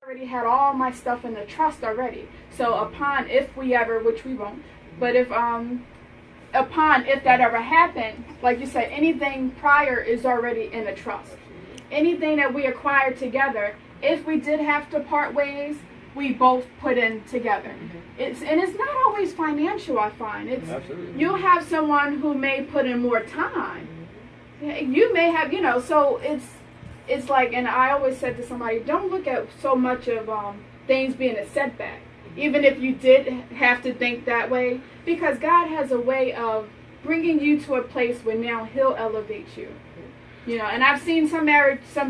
already had all my stuff in the trust already. So upon, if we ever, which we won't, but if if that ever happened, like you said, anything prior is already in a trust. Anything that we acquire together, if we did have to part ways, we both put in together. It's not always financial. I find Absolutely. you'll have someone who may put in more time. You may have, so it's like, and I always said to somebody, don't look at so much of things being a setback, even if you did have to think that way, because God has a way of bringing you to a place where now He'll elevate you. And I've seen some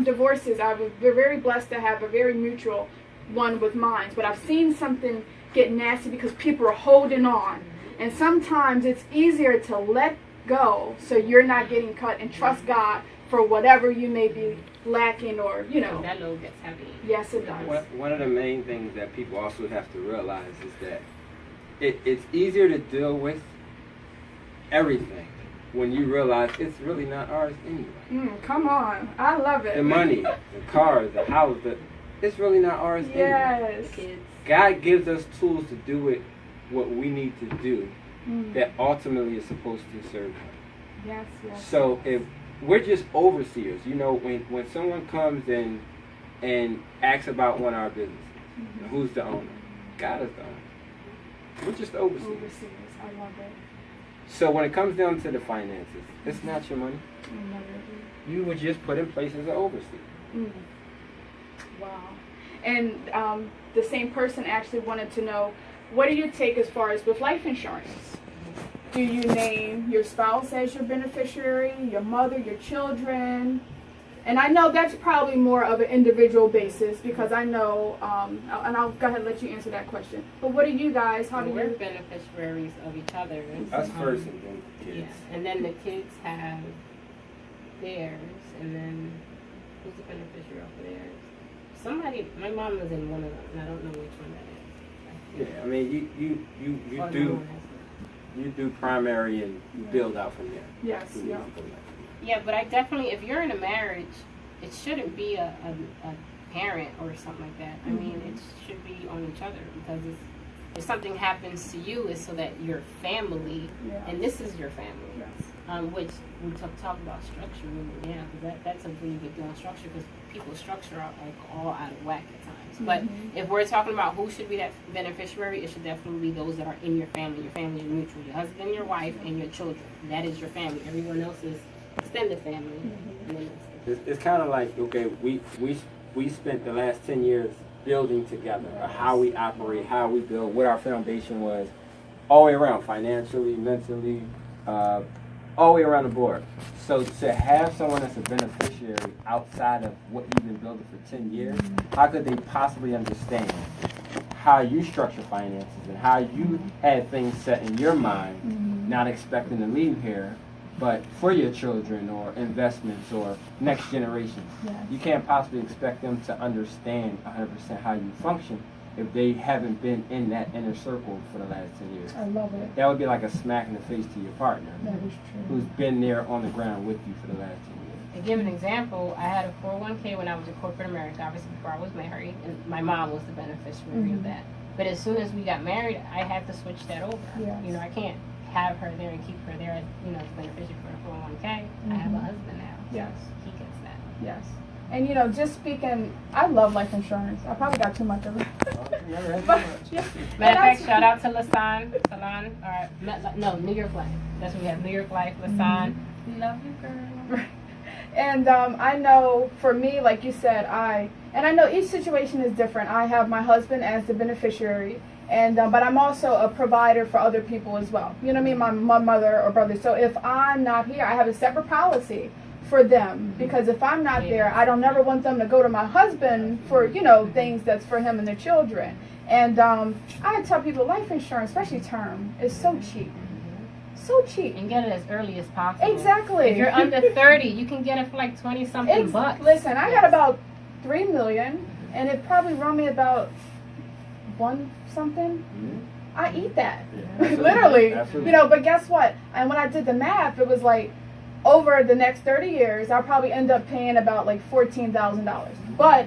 divorces. We're very blessed to have a very mutual one with mine, but I've seen something get nasty because people are holding on, and sometimes it's easier to let go so you're not getting cut and trust God for whatever you may be lacking, or that load gets heavy. Yes, it does. One of the main things that people also have to realize is that it's easier to deal with everything when you realize it's really not ours anyway. Come on, I love it. The money, the cars, the house, it's really not ours anyway. Yes. The kids. God gives us tools to do what we need to do that ultimately is supposed to serve Him. Yes. So if we're just overseers, when someone comes in and asks about one of our businesses, who's the owner? God is the owner. We're just overseers. I love it. So when it comes down to the finances, it's not your money. I love it. You were just put in place as an overseer. Wow. And the same person actually wanted to know, what do you take as far as with life insurance? Do you name your spouse as your beneficiary, your mother, your children? And I know that's probably more of an individual basis, because I know, and I'll go ahead and let you answer that question. But what do you guys, We're beneficiaries of each other. Us first, and then the kids. Yeah. And then the kids have theirs, and then who's the beneficiary of theirs? My mom was in one of them, and I don't know which one that is. Yeah, I mean, you do primary and you build out from there. Yes, yeah. Yeah, but I definitely, if you're in a marriage, it shouldn't be a parent or something like that. I mean, it should be on each other, because if something happens to you, it's so that your family, and this is your family. Yes. Which we talk about structure, because that's a really big deal on structure, because people's structure are like all out of whack at times. But if we're talking about who should be that beneficiary, it should definitely be those that are in your family. Your family is mutual. Your husband, your wife, and your children. That is your family. Everyone else is extended family. It's kind of like, okay, we spent the last 10 years building together, how we operate, how we build, what our foundation was, all the way around, financially, mentally, all the way around the board. So to have someone that's a beneficiary outside of what you've been building for 10 years, how could they possibly understand how you structure finances and how you had things set in your mind, not expecting to leave here, but for your children or investments or next generations? You can't possibly expect them to understand 100% how you function if they haven't been in that inner circle for the last 10 years. I love it. That would be like a smack in the face to your partner, That is true. who's been there on the ground with you for the last 10 years. To give an example, I had a 401k when I was in corporate America, obviously before I was married, and my mom was the beneficiary of that. But as soon as we got married, I had to switch that over. Yes. I can't have her there and keep her there, as the beneficiary for the 401k. I have a husband now. So Yes. he gets that. Yes. And just speaking, I love life insurance. I probably got too much of it. But, Matter of fact, shout out to Salon, or New York Life. That's what we have, New York Life, Lasan. Love you, girl. And I know for me, like you said, I know each situation is different. I have my husband as the beneficiary, and but I'm also a provider for other people as well. You know what I mean? My mother or brother. So if I'm not here, I have a separate policy for them, because if I'm not there, I don't never want them to go to my husband for things that's for him and the children. And I tell people, life insurance, especially term, is so cheap. So cheap. And get it as early as possible. Exactly. If you're under 30, you can get it for like 20 something bucks. Listen, I got about $3 million, and it probably run me about $1 something. I eat that. Literally. Absolutely. But guess what? And when I did the math, it was like, over the next 30 years, I'll probably end up paying about like $14,000. But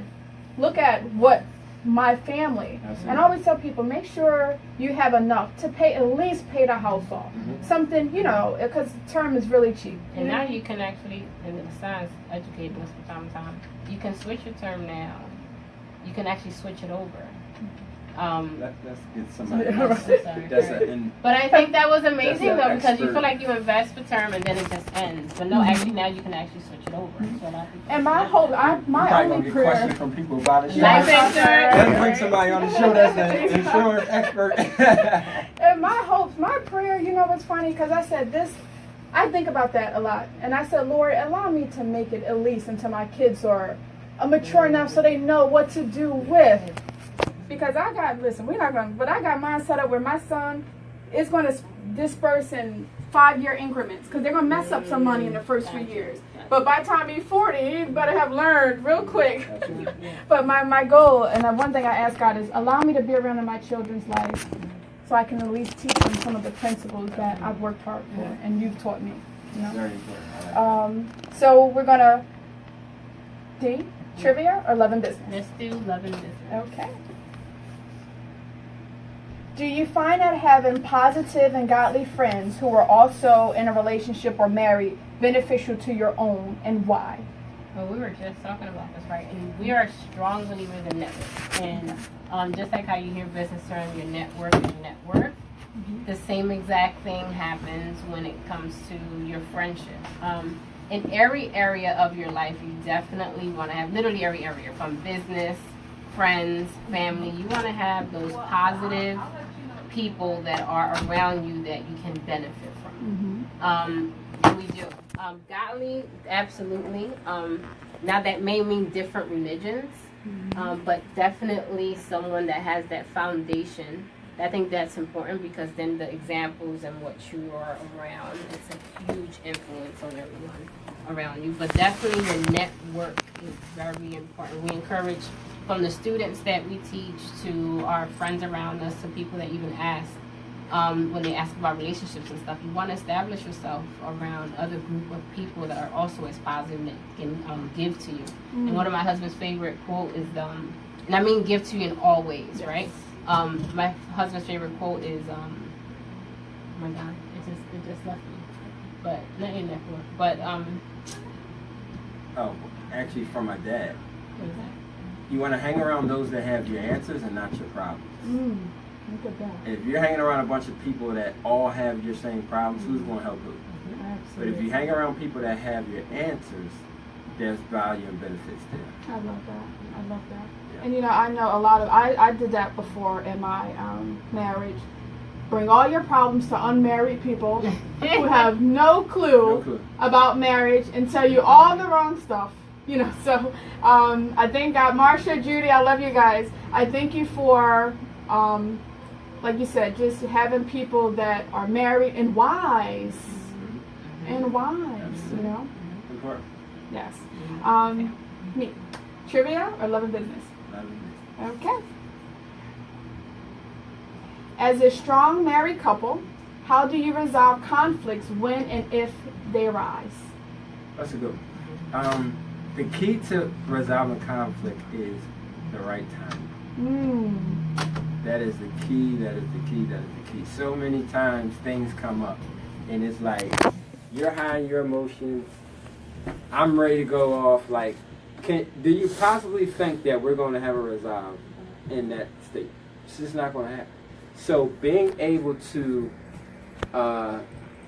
look at what my family. Absolutely. And I always tell people, make sure you have enough to at least pay the house off. Something, because the term is really cheap. And now you can actually, and the science educating us from time to time, you can switch your term now. You can actually switch it over. Let's get somebody Sorry. But I think that was amazing though, because you feel like you invest for term and then it just ends. But no, actually now you can actually switch it over. So and my hope, my only get prayer. questions from people about it. Life insurance. Let's bring somebody on the show that's an insurance expert. And my prayer, what's funny, because I said this, I think about that a lot. And I said, Lord, allow me to make it at least until my kids are mature enough so they know what to do with. Because I got mine set up where my son is going to disperse in 5-year increments because they're going to mess up some money in the first few years. But by the time he's 40, he better have learned real quick. But my goal, and one thing I ask God is, allow me to be around in my children's life so I can at least teach them some of the principles that I've worked hard for and you've taught me. Very important. So we're going to, D, trivia or love and business? Let's do love and business. Okay. Do you find that having positive and godly friends who are also in a relationship or married beneficial to your own, and why? Well, we were just talking about this, right? And we are strong believers in network. And just like how you hear business term, your network is your net worth, the same exact thing happens when it comes to your friendship. In every area of your life, you definitely want to have, literally every area, from business, friends, family, you want to have those positive people that are around you that you can benefit from. And we do. Godly, absolutely. Now that may mean different religions, but definitely someone that has that foundation. I think that's important because then the examples and what you are around, it's a huge influence on everyone around you. But definitely your network is very important. We encourage, from the students that we teach to our friends around us to people that even ask, when they ask about relationships and stuff, you want to establish yourself around other group of people that are also as positive that can give to you. And one of my husband's favorite quote is, and I mean give to you in all ways, right? My husband's favorite quote is, oh my God, it just left me. But not in that quote. But oh, actually from my dad. What is that? You want to hang around those that have your answers and not your problems. Look at that. If you're hanging around a bunch of people that all have your same problems, who's going to help you? But if you hang around people that have your answers, there's value and benefits there. I love that. Yeah. And I know a lot of, I did that before in my marriage. Bring all your problems to unmarried people who have no clue about marriage and tell you all the wrong stuff. So I thank God. Marsha, Judy, I love you guys. I thank you for, like you said, just having people that are married and wise. Important. Yes. Me. Trivia or love and business? Love and business. Okay. As a strong married couple, how do you resolve conflicts when and if they arise? That's a good one. The key to resolving conflict is the right time. That is the key. So many times things come up and it's like you're high in your emotions. I'm ready to go off. Like, do you possibly think that we're going to have a resolve in that state? It's just not going to happen. So being able to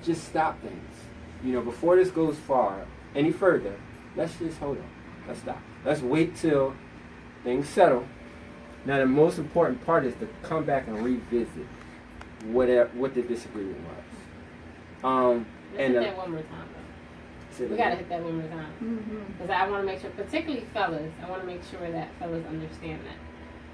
just stop things, before this goes far any further, let's just hold on. Let's stop. Let's wait till things settle. Now the most important part is to come back and revisit what the disagreement was. Let's hit that one more time though. We gotta hit that one more time. Because I want to make sure, particularly fellas, I want to make sure that fellas understand that.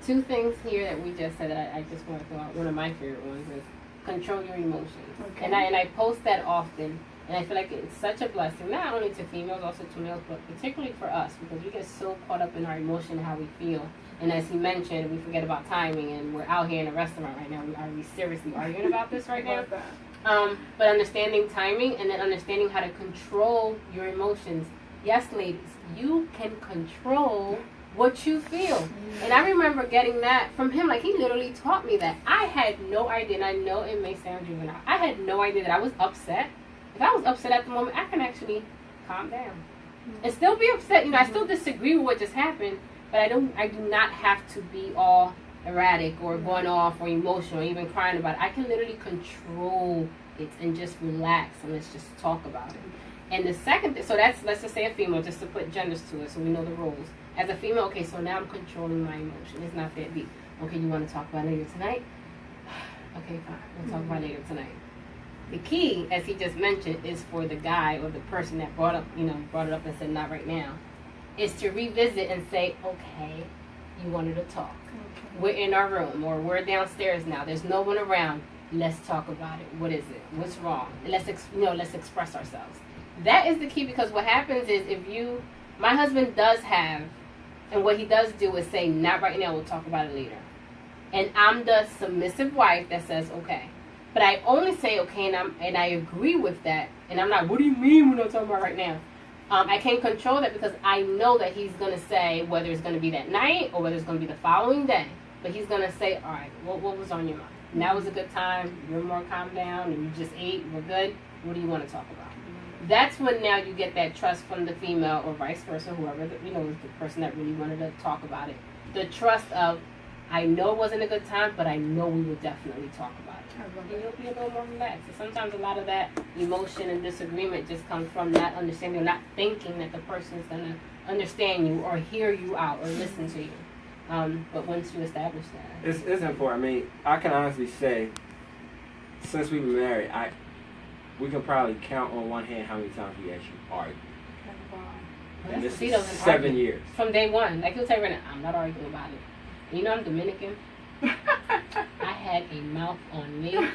2 things here that we just said that I just want to throw out. One of my favorite ones is control your emotions. Okay. And I post that often, and I feel like it's such a blessing, not only to females, also to males, but particularly for us, because we get so caught up in our emotion and how we feel. And as he mentioned, we forget about timing, and we're out here in a restaurant right now. Are we seriously arguing about this right now? But understanding timing and then understanding how to control your emotions. Yes, ladies, you can control what you feel. And I remember getting that from him. Like, he literally taught me that. I had no idea, and I know it may sound juvenile. I had no idea that I was upset. If I was upset at the moment, I can actually calm down and still be upset. You know, I still disagree with what just happened, but I do not have to be all erratic or going off or emotional or even crying about it. I can literally control it and just relax and let's just talk about it. And the second thing, so that's, let's just say a female, just to put genders to it so we know the roles. As a female, okay, so now I'm controlling my emotion. It's not that deep. Okay, you want to talk about it later tonight? Okay, fine. We'll talk about it later tonight. The key, as he just mentioned, is for the guy or the person that brought it up and said not right now, is to revisit and say, okay, you wanted to talk. Okay. We're in our room or we're downstairs now. There's no one around. Let's talk about it. What is it? What's wrong? Let's express ourselves. That is the key, because what happens is my husband does have, and what he does do is say, not right now, we'll talk about it later. And I'm the submissive wife that says, okay. But I only say, okay, and I agree with that. And I'm not, what do you mean we're not talking about right now? I can't control that because I know that he's going to say, whether it's going to be that night or whether it's going to be the following day. But he's going to say, all right, what was on your mind? Now was a good time. You're more calmed down and you just ate. We're good. What do you want to talk about? That's when now you get that trust from the female or vice versa, whoever, is the person that really wanted to talk about it. The trust of, I know it wasn't a good time, but I know we will definitely talk about it. And you'll be a little more relaxed. So sometimes a lot of that emotion and disagreement just comes from not understanding or not thinking that the person is going to understand you or hear you out or listen to you. But once you establish that. It's important. I mean, I can honestly say, since we've been married, we can probably count on one hand how many times we actually argue. Well, and this is 7 years. From day one. Like he'll tell you right now, I'm not arguing about it. You know I'm Dominican. I had a mouth on me.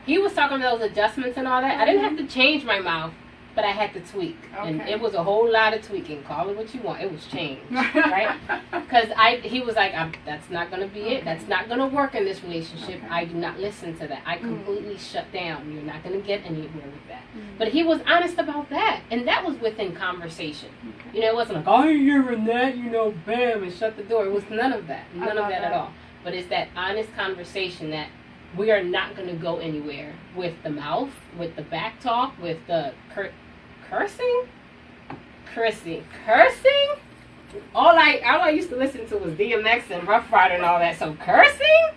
He was talking about those adjustments and all that. I didn't have to change my mouth, but I had to tweak. Okay. And it was a whole lot of tweaking. Call it what you want. It was change. Right? Because he was like, that's not going to be it. That's not going to work in this relationship. Okay. I do not listen to that. I completely shut down. You're not going to get anywhere with that. But he was honest about that. And that was within conversation. Okay. You know, it wasn't like, oh, you're hearing that, bam, and shut the door. It was none of that. None of that at all. But it's that honest conversation that we are not going to go anywhere with the mouth, with the back talk, with the cursing? Cursing? All I used to listen to was DMX and Rough Rider and all that. So cursing?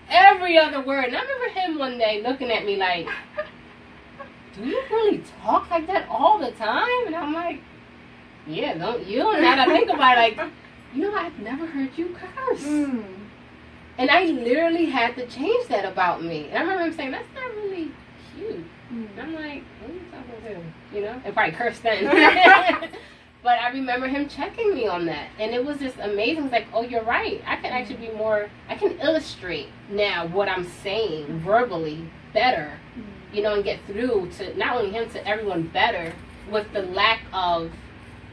Every other word. And I remember him one day looking at me like, do you really talk like that all the time? And I'm like, yeah, don't you? And now that I think about it, like, I've never heard you curse. And I literally had to change that about me. And I remember him saying, that's not really cute. And I'm like, what are you talking to? And probably cursed then. But I remember him checking me on that. And it was just amazing. It's like, oh, you're right. I can actually be more, I can illustrate now what I'm saying verbally better, and get through to not only him, to everyone better with the lack of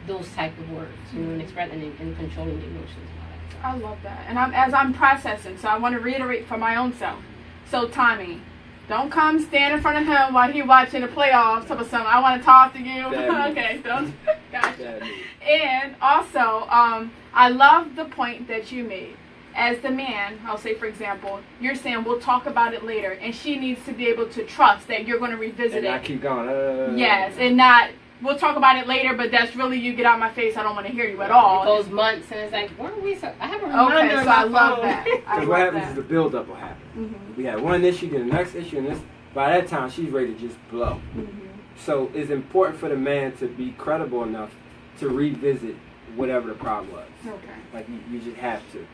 those type of words, and expressing and controlling the emotions. I love that. And as I'm processing, so I want to reiterate for my own self. So, Tommy, don't come stand in front of him while he's watching the playoffs. Tell us something. I want to talk to you. Okay, don't. Gotcha. And also, I love the point that you made. As the man, I'll say, for example, you're saying we'll talk about it later, and she needs to be able to trust that you're going to revisit it. And I keep going. Yes, and not, we'll talk about it later, but that's really, you get out of my face, I don't want to hear you at all. It goes months, and it's like, where are we? I have a reminder. Okay, so I love that. Because what happens is the build-up will happen. We have one issue, then the next issue, and this. By that time, she's ready to just blow. So it's important for the man to be credible enough to revisit whatever the problem was. Okay. Like, you just have to.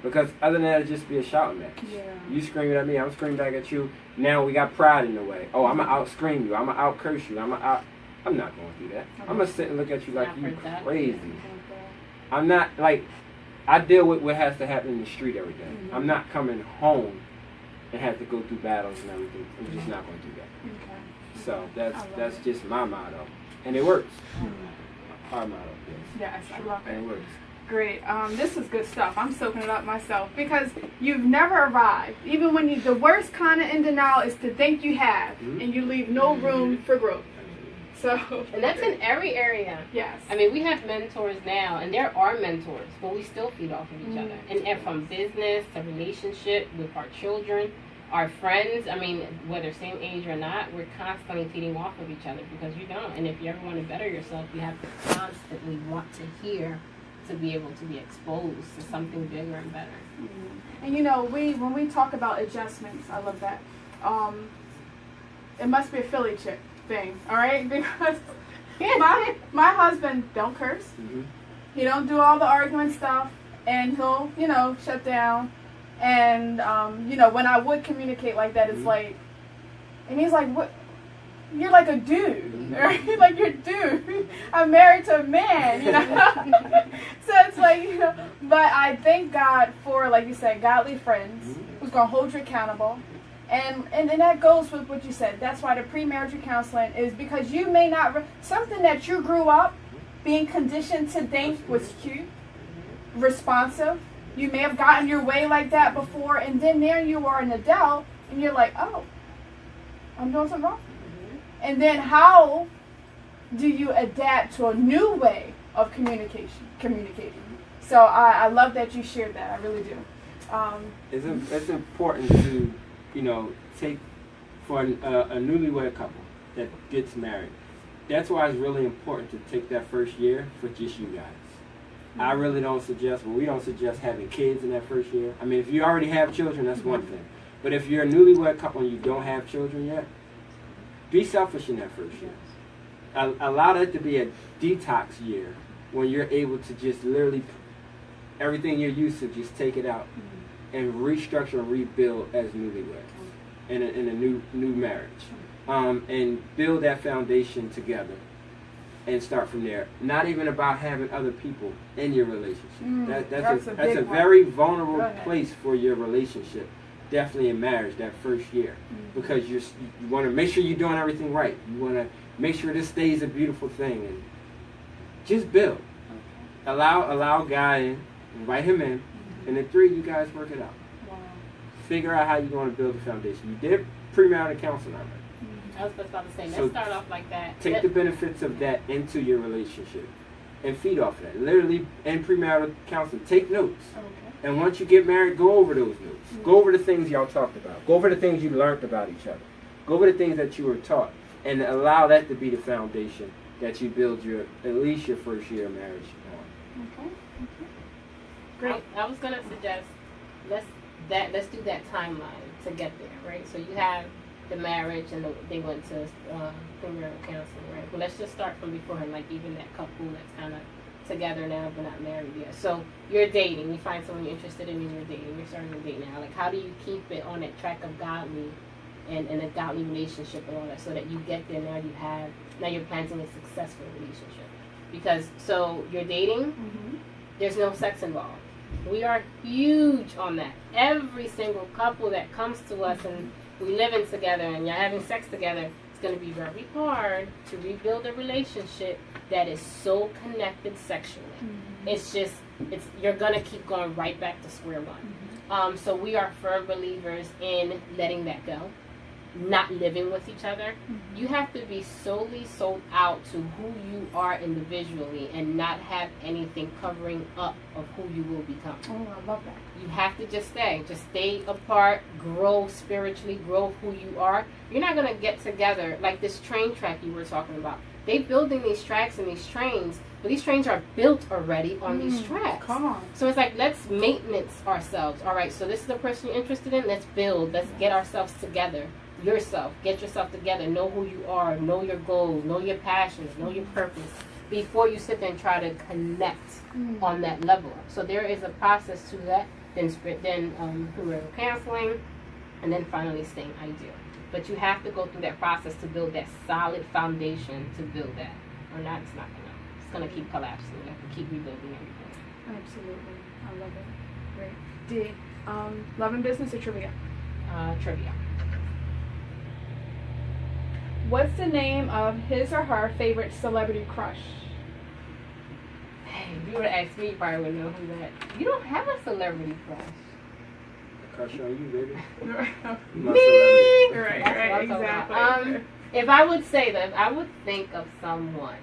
Because other than that, it'd just be a shouting match. Yeah. You screaming at me, I'm screaming back at you. Now we got pride in the way. Oh, I'm going to out-scream you. I'm going to out-curse you. I'm not going to do that. I'm going to sit and look at you like you crazy. I'm not, like, I deal with what has to happen in the street every day. I'm not coming home and have to go through battles and everything. I'm just not going to do that. Okay. So that's just my motto. And it works. Our motto, yes. Yes, I love it. And it works. Great. This is good stuff. I'm soaking it up myself because you've never arrived. Even when the worst kind of in denial is to think you have, and you leave no room for growth. So. And that's in every area. Yes. I mean, we have mentors now, and there are mentors, but we still feed off of each other. And from business to relationship with our children, our friends, I mean, whether same age or not, we're constantly feeding off of each other because you don't. And if you ever want to better yourself, you have to constantly want to hear to be able to be exposed to something bigger and better. And you know, when we talk about adjustments, I love that. It must be a Philly chick thing, all right? Because my husband don't curse. Mm-hmm. He don't do all the arguing stuff, and he'll, you know, shut down. And you know, when I would communicate like that, it's like, and he's like, "What? You're like a dude, right? Like you're a dude. I'm married to a man, you know." So it's like, you know, but I thank God for, like you said, godly friends who's gonna hold you accountable. And that goes with what you said. That's why the premarital counseling is, because you may not something that you grew up being conditioned to think was cute, responsive. You may have gotten your way like that before, and then there you are an adult, and you're like, oh, I'm doing something wrong. And then how do you adapt to a new way of communicating? So I love that you shared that. I really do. It's important to, you know, take for a newlywed couple that gets married. That's why it's really important to take that first year for just you guys. I really don't suggest, we don't suggest having kids in that first year. I mean, if you already have children, that's one thing. But if you're a newlywed couple and you don't have children yet, be selfish in that first year. Allow that to be a detox year when you're able to just literally, everything you're used to, just take it out and restructure and rebuild as newlyweds in a new marriage. And build that foundation together and start from there. Not even about having other people in your relationship. That's a very vulnerable place for your relationship. Definitely in marriage, that first year, because you want to make sure you're doing everything right. You want to make sure this stays a beautiful thing, and just build. Allow guy in, invite him in, and then 3, you guys work it out. Wow. Figure out how you're going to build the foundation. You did premarital counseling already. I was about to say, let's So start off like that. Take the benefits of that into your relationship and feed off of that. Literally, in premarital counseling, take notes. Okay. And once you get married, go over those notes. Go over the things y'all talked about. Go over the things you learned about each other. Go over the things that you were taught. And allow that to be the foundation that you build at least your first year of marriage on. Okay. Great. I was gonna suggest let's do that timeline to get there, right? So you have the marriage and they went to premarital counseling, right? But let's just start from beforehand, like even that couple that's kind of together now but not married yet. So you're dating, you find someone you're interested in and you're dating, you're starting to date now. Like how do you keep it on that track of godly and a godly relationship and all that, so that you get there now you're planting a successful relationship? Because so you're dating, there's no sex involved. We are huge on that. Every single couple that comes to us and we living together and you're having sex together, it's going to be very hard to rebuild a relationship that is so connected sexually. You're going to keep going right back to square one. So we are firm believers in letting that go, not living with each other. You have to be solely sold out to who you are individually and not have anything covering up of who you will become. Oh, I love that. You have to just stay apart, grow spiritually, grow who you are. You're not going to get together like this train track you were talking about. They building these tracks and these trains, but these trains are built already on these tracks. Come on. So it's like, let's maintenance ourselves. All right, so this is the person you're interested in. Let's build. Let's get ourselves together. Get yourself together. Know who you are. Know your goals. Know your passions. Know your purpose before you sit there and try to connect on that level. So there is a process to that. Then premarital counseling, and then finally staying ideal. But you have to go through that process to build that solid foundation to build that. Or not, it's not gonna. It's gonna keep collapsing. You have to keep rebuilding everything. Absolutely. I love it. Great. D. Love and business or trivia? Trivia. What's the name of his or her favorite celebrity crush? Hey, if you were to ask me, you probably would know who that. You don't have a celebrity crush. Crush on you, baby. Me. My celebrity. Right, That's what I'm talking exactly. about. If I would say that, if I would think of someone.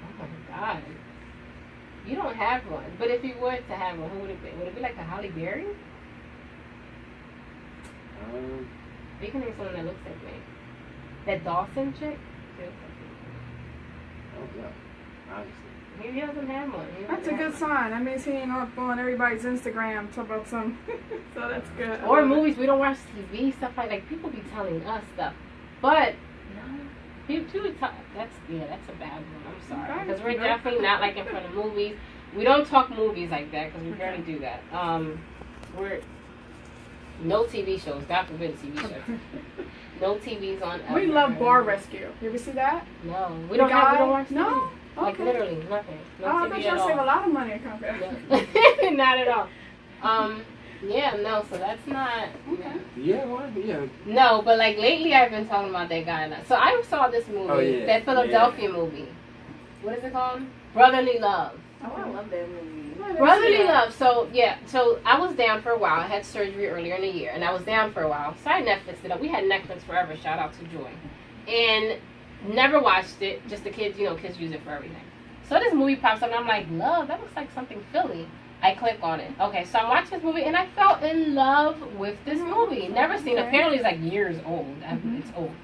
Oh my God. You don't have one. But if you were to have one, who would it be? Would it be like a Halle Berry? You can name someone that looks like me. That Dawson chick? She looks like me. Oh, yeah. Honestly. He doesn't have one. That's a good sign. That means he ain't up on everybody's Instagram talking about some. So that's good. Or movies. We don't watch TV, stuff like people be telling us stuff. But, no. People that's a bad one. I'm sorry. Because we're definitely not like in front of movies. We don't talk movies like that because we barely do that. We're no TV shows. God forbid a TV show. No TVs on. We love Bar Rescue. You ever see that? No, we don't watch TV. No. Like literally nothing. No I TV bet at y'all all. save a lot of money in company. No. Not at all. Yeah, no. So that's not. Okay. Yeah, well, yeah. No, but like lately I've been talking about that guy. So I saw this movie, that Philadelphia movie. What is it called? Brotherly Love. Oh, I love that movie. Brotherly Love. So I was down for a while. I had surgery earlier in the year, and I was down for a while. So I Netflixed it up. We had Netflix forever. Shout out to Joy, and never watched it. Just the kids, kids use it for everything. So this movie pops up, and I'm like, love. That looks like something Philly. I click on it. Okay, so I'm watching this movie, and I fell in love with this movie. Never seen it. Apparently, it's like years old. It's old.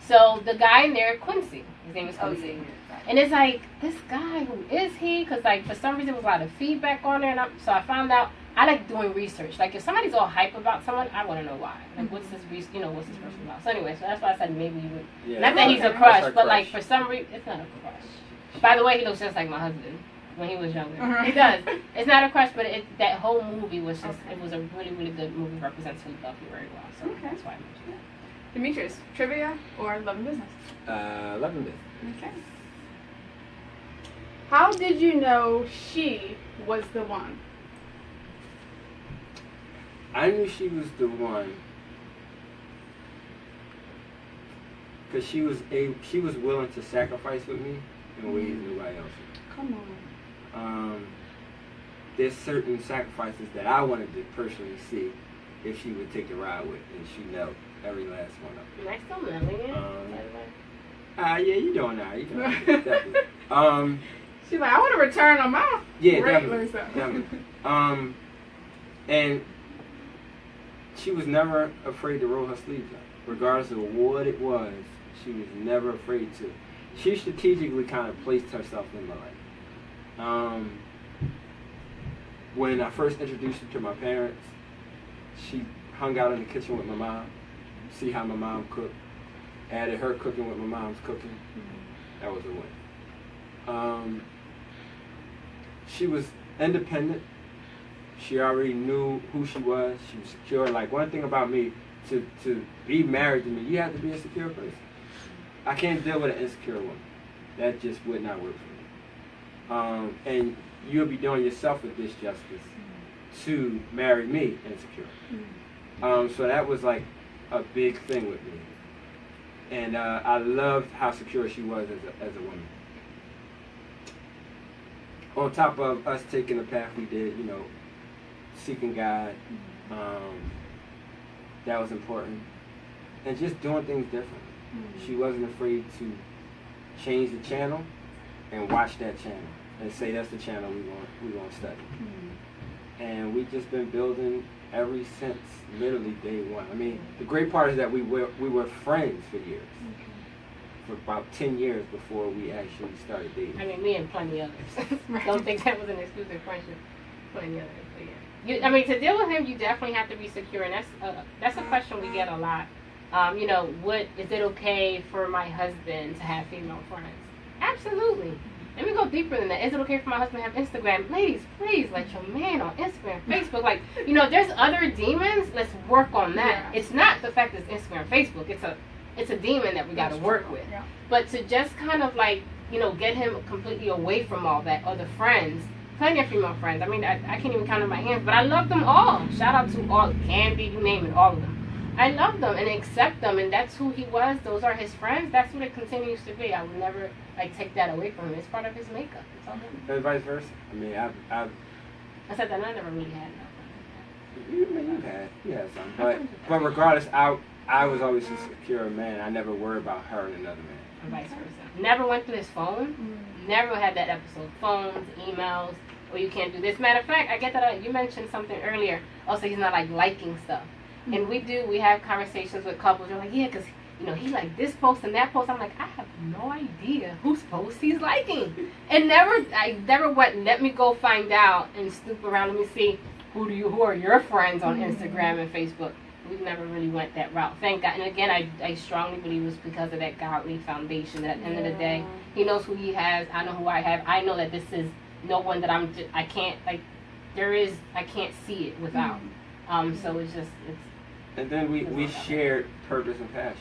So the guy in there, Quincy. His name is Quincy. And it's like, this guy, who is he? Because, like, for some reason, there was a lot of feedback on there. And so I found out, I like doing research. Like, if somebody's all hype about someone, I want to know why. Like, what's this person about? So anyway, so that's why I said maybe you would. Yeah, not that he's a crush, but, like, for some reason, it's not a crush. By the way, he looks just like my husband when he was younger. He does. It's not a crush, but that whole movie was just, it was a really, really good movie. Represents Philadelphia very well. So that's why I mentioned that. Demetrius, trivia or love and business? Love and business. Okay. How did you know she was the one? I knew she was the one because she was willing to sacrifice with me in ways nobody else would. Come on. There's certain sacrifices that I wanted to personally see if she would take the ride with, and she knelt every last one of them. Am I still melting it? Yeah, you doing now. You doing definitely. She's like, I want to return on my regular stuff. Definitely. And she was never afraid to roll her sleeves up, regardless of what it was. She was never afraid to. She strategically kind of placed herself in my life. When I first introduced her to my parents, she hung out in the kitchen with my mom, see how my mom cooked, added her cooking with my mom's cooking. That was a win. She was independent. She already knew who she was. She was secure. Like, one thing about me, to be married to me, you have to be a secure person. I can't deal with an insecure woman. That just would not work for me. And you'll be doing yourself a disjustice to marry me insecure. So that was like a big thing with me. And I loved how secure she was as a woman. On top of us taking the path we did, seeking God, that was important. And just doing things differently. She wasn't afraid to change the channel and watch that channel and say that's the channel we want to study. And we've just been building ever since literally day one. I mean, the great part is that we were friends for years. For about 10 years before we actually started dating. I mean, me and plenty others. Don't think that was an exclusive friendship. Plenty others, but yeah. To deal with him, you definitely have to be secure, and that's a question we get a lot. What is it okay for my husband to have female friends? Absolutely. Let me go deeper than that. Is it okay for my husband to have Instagram? Ladies, please let your man on Instagram, Facebook. Like, there's other demons. Let's work on that. Yeah. It's not the fact that it's Instagram, Facebook. It's a demon that we got to work with. Yeah. But to just kind of like, get him completely away from all that, or the friends, plenty of female friends. I mean, I can't even count on my hands, but I love them all. Shout out to all, Candy, you name it, all of them. I love them and accept them, and that's who he was. Those are his friends. That's what it continues to be. I would never take that away from him. It's part of his makeup. It's all him. And vice versa. I mean, I said that I never really had nothing. You had some, but regardless, I was always a secure man. I never worried about her and another man. And vice versa. Never went through his phone. Never had that episode. Phones, emails, or you can't do this. Matter of fact, I get that you mentioned something earlier. Also, he's not like liking stuff. And we have conversations with couples. You're like, yeah, because, you know, he like this post and that post. I'm like, I have no idea whose post he's liking. And I never went, let me go find out and snoop around. Let me see who are your friends on Instagram and Facebook. We never really went that route. Thank God. And again, I strongly believe it was because of that godly foundation. At the end of the day, he knows who he has. I know who I have. I know that this is no one that I can't see it without. So it's just, and then we shared purpose and passion.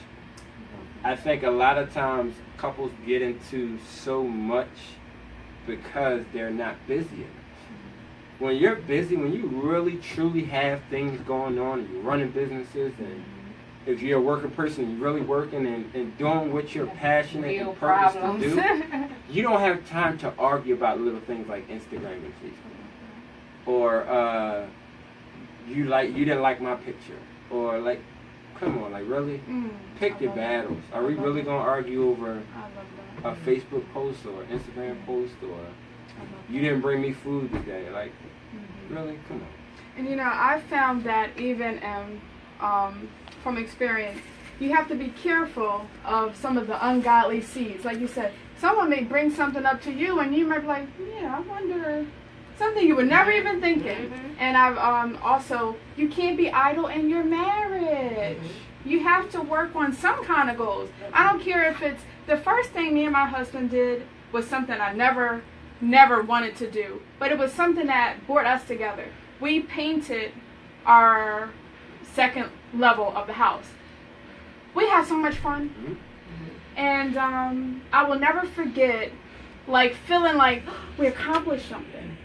I think a lot of times couples get into so much because they're not busy enough. When you're busy, when you really truly have things going on, and you're running businesses, and if you're a working person, you're really working and doing what you're passionate and purpose to do, you don't have time to argue about little things like Instagram and Facebook. Or you didn't like my picture. Or like, come on, like really? Pick your battles. Are we really going to argue over a Facebook post or Instagram post or you didn't bring me food today? Like, really? Come on. And you know, I found that even from experience, you have to be careful of some of the ungodly seeds. Like you said, someone may bring something up to you and you might be like, yeah, I wonder, something you were never even thinking. And I've also, you can't be idle in your marriage. You have to work on some kind of goals. I don't care if it's, the first thing me and my husband did was something I never wanted to do, but it was something that brought us together. We painted our second level of the house. We had so much fun. And I will never forget, like, feeling like we accomplished something.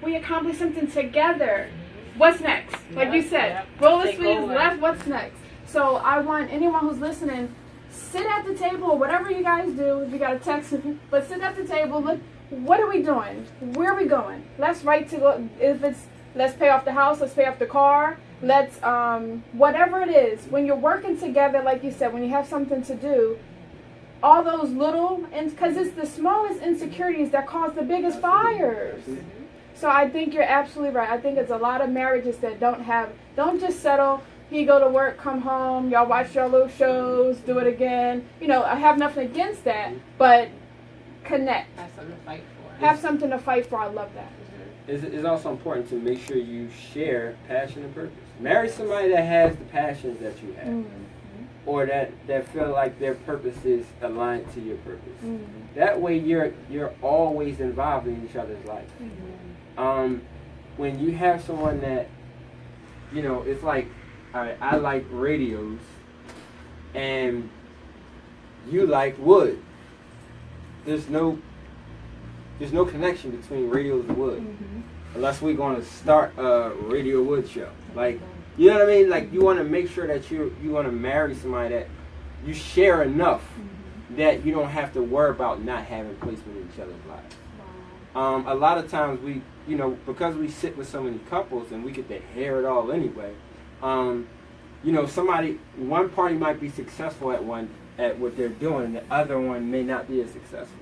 We accomplished something together. What's next? Like you said, roll the sleeves left, what's next? So I want anyone who's listening, sit at the table, whatever you guys do, if you got to text, but sit at the table, look, what are we doing? Where are we going? Let's write to go, if it's, let's pay off the house, let's pay off the car, let's, whatever it is, when you're working together, like you said, when you have something to do, all those little, because it's the smallest insecurities that cause the biggest fires. So I think you're absolutely right. I think it's a lot of marriages that don't just settle, you go to work, come home, y'all watch your little shows, do it again. You know, I have nothing against that, but connect. Have something to fight for. Have something to fight for. I love that. It's also important to make sure you share passion and purpose. Marry somebody that has the passions that you have. Or that feel like their purpose is aligned to your purpose. That way you're always involved in each other's life. When you have someone that, you know, it's like, I like radios and you like wood. There's no connection between radios and wood. Unless we're going to start a radio wood show. Like, you know what I mean? Like, you want to make sure that you want to marry somebody that you share enough that you don't have to worry about not having placement in each other's lives. A lot of times we, you know, because we sit with so many couples and we get to hear it all anyway, you know, one party might be successful at what they're doing and the other one may not be as successful.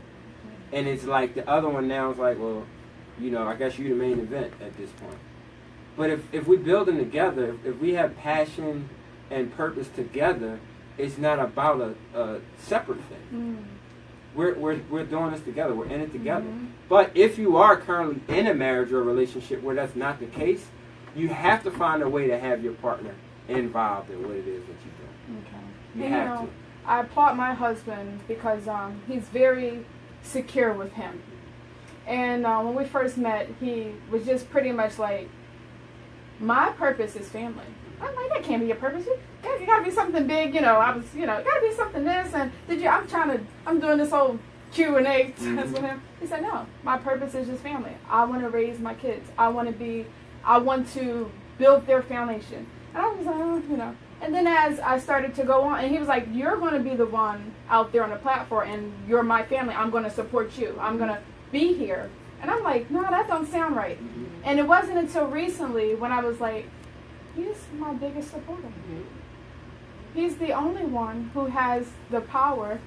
And it's like the other one now is like, well, you know, I guess you're the main event at this point. But if we build them together, if we have passion and purpose together, it's not about a separate thing. We're doing this together. We're in it together. But if you are currently in a marriage or a relationship where that's not the case, you have to find a way to have your partner involved in what it is that you're doing. You have to. I applaud my husband because he's very secure with him. And when we first met, he was just pretty much like, my purpose is family. I'm like, that can't be your purpose. You gotta be something big, you know. It gotta be something this, and I'm doing this whole Q&A test with him. He said, no, my purpose is just family. I want to raise my kids. I want to build their foundation. And I was like, oh, you know. And then as I started to go on, and he was like, you're going to be the one out there on the platform, and you're my family. I'm going to support you. I'm going to be here. And I'm like, no, that don't sound right. And it wasn't until recently when I was like, he's my biggest supporter. He's the only one who has the power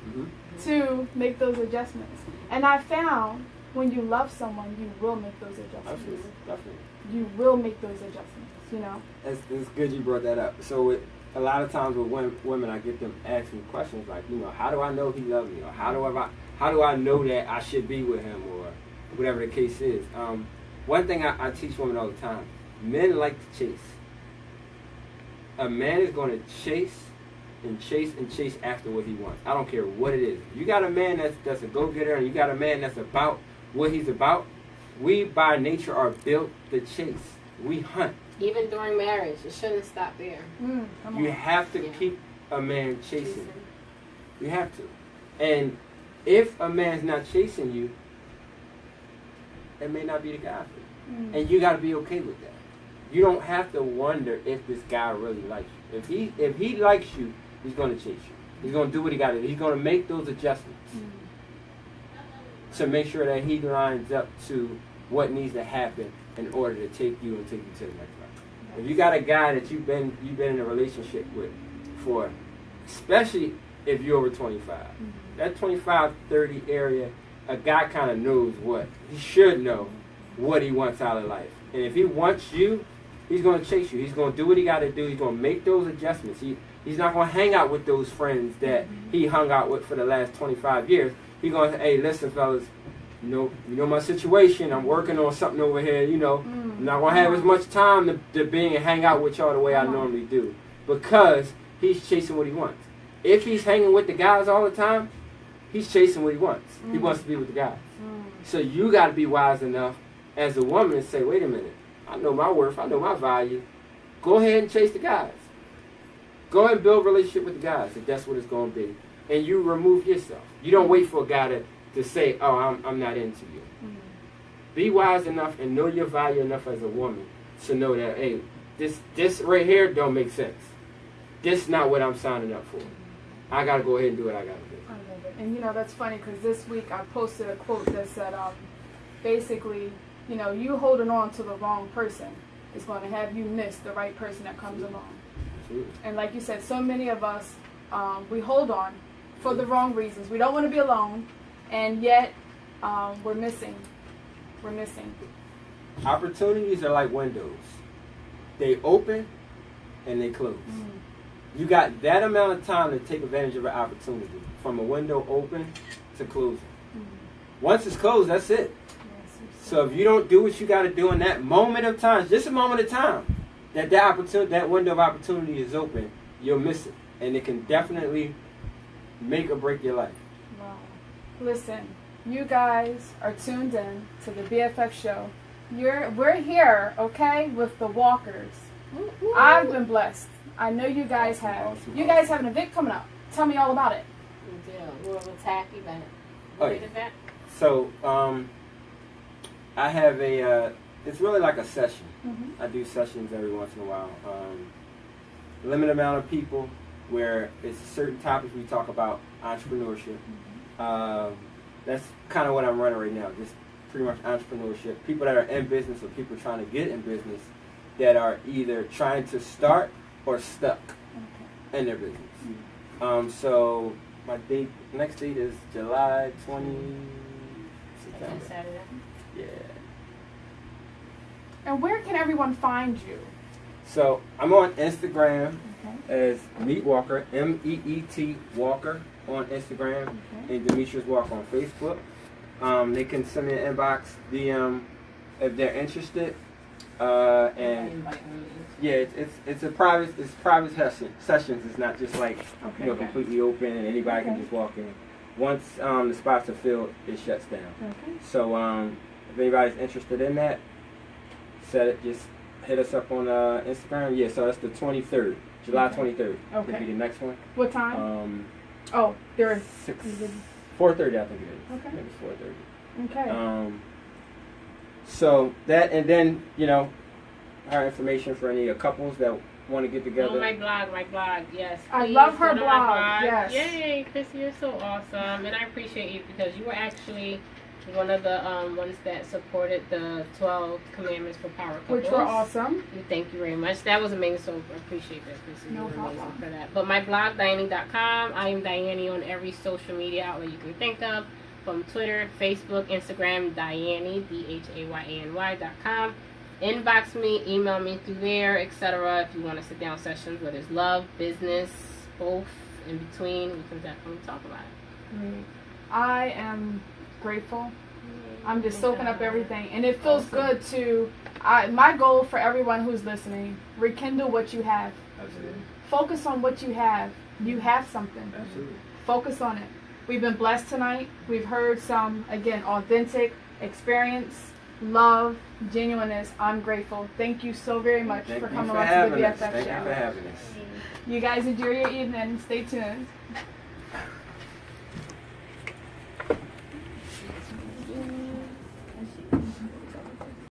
to make those adjustments. And I found when you love someone, you will make those adjustments. Definitely. You will make those adjustments, you know? It's good you brought that up. So a lot of times with women, I get them asking questions like, you know, how do I know he loves me? Or how do I know that I should be with him? Or whatever the case is. One thing I teach women all the time, men like to chase. A man is going to chase and chase and chase after what he wants. I don't care what it is. You got a man that's a go-getter, and you got a man that's about what he's about. We by nature are built to chase. We hunt. Even during marriage, it shouldn't stop there. You have to keep a man chasing. You have to. And if a man's not chasing you, it may not be the guy for you. And you got to be okay with that. You don't have to wonder if this guy really likes you. If he likes you, he's going to chase you. He's going to do what he got to do. He's going to make those adjustments to make sure that he lines up to what needs to happen in order to take you and take you to the next level. If you got a guy that you've been in a relationship with for, especially if you're over 25, that 25, 30 area, a guy kind of knows what he should know, what he wants out of life. And if he wants you, he's going to chase you. He's going to do what he got to do. He's going to make those adjustments. He's not going to hang out with those friends that he hung out with for the last 25 years. He's going to say, hey, listen, fellas, you know my situation. I'm working on something over here. You know, I'm not going to have as much time to be and hang out with y'all the way I normally do, because he's chasing what he wants. If he's hanging with the guys all the time, he's chasing what he wants. He wants to be with the guys. So you got to be wise enough as a woman and say, wait a minute, I know my worth, I know my value. Go ahead and chase the guys. Go ahead and build a relationship with the guys if that's what it's going to be. And you remove yourself. You don't wait for a guy to say, oh, I'm not into you. Be wise enough and know your value enough as a woman to know that, hey, this right here don't make sense. This is not what I'm signing up for. I got to go ahead and do what I got to do. I love it. And, you know, that's funny because this week I posted a quote that said, basically, you know, you holding on to the wrong person is going to have you miss the right person that comes along. Absolutely. And like you said, so many of us, we hold on for the wrong reasons. We don't want to be alone, and yet we're missing. We're missing. Opportunities are like windows. They open and they close. You got that amount of time to take advantage of an opportunity, from a window open to closing. Once it's closed, that's it. So if you don't do what you got to do in that moment of time, just a moment of time, that window of opportunity is open, you'll miss it. And it can definitely make or break your life. Wow. Listen, you guys are tuned in to the BFF show. We're here, okay, with the Walkers. I've been blessed. I know you guys have. Awesome. You guys have an event coming up. Tell me all about it. We do. We're a TAC event. Oh, yeah. So, I have it's really like a session. I do sessions every once in a while. Limited amount of people, where it's certain topics we talk about, entrepreneurship. That's kind of what I'm running right now, just pretty much entrepreneurship. People that are in business or people trying to get in business that are either trying to start or stuck in their business. So my next date is July 20. Saturday. Yeah. And where can everyone find you? So I'm on Instagram as Meet Walker, MEET Walker on Instagram, and Demetrius Walker on Facebook. They can send me an inbox, DM if they're interested. And yeah, it's private sessions. It's not just like completely open and anybody can just walk in. Once the spots are filled, it shuts down. So if anybody's interested in that, just hit us up on Instagram. Yeah, so that's the 23rd, July 23rd. Could be the next one. What time? There is 4:30, I think it is. I think it's 4:30. Okay. So that, and then her information for any couples that want to get together. Oh, my blog, yes. I Please love her go to my blog, yes. Yay, Chrissy, you're so awesome. And I appreciate you because you were actually one of the ones that supported the 12 commandments for power couples. Which were awesome. Thank you very much. That was amazing, so I appreciate that, Christina. No You're amazing problem. for that. But my blog, Diane.com, I am Diane on every social media outlet you can think of, from Twitter, Facebook, Instagram, Diane, DHAYANY.com. Inbox me, email me through there, etc. If you want to sit down sessions where there's love, business, both, in between, we can definitely talk about it. I am grateful. I'm just soaking up everything, and it feels good to. My goal for everyone who's listening: rekindle what you have. Absolutely. Focus on what you have. You have something. Absolutely. Focus on it. We've been blessed tonight. We've heard some, again, authentic experience, love, genuineness. I'm grateful. Thank you so very much for coming on to the BFF show. Thank you for having us. You guys enjoy your evening. Stay tuned.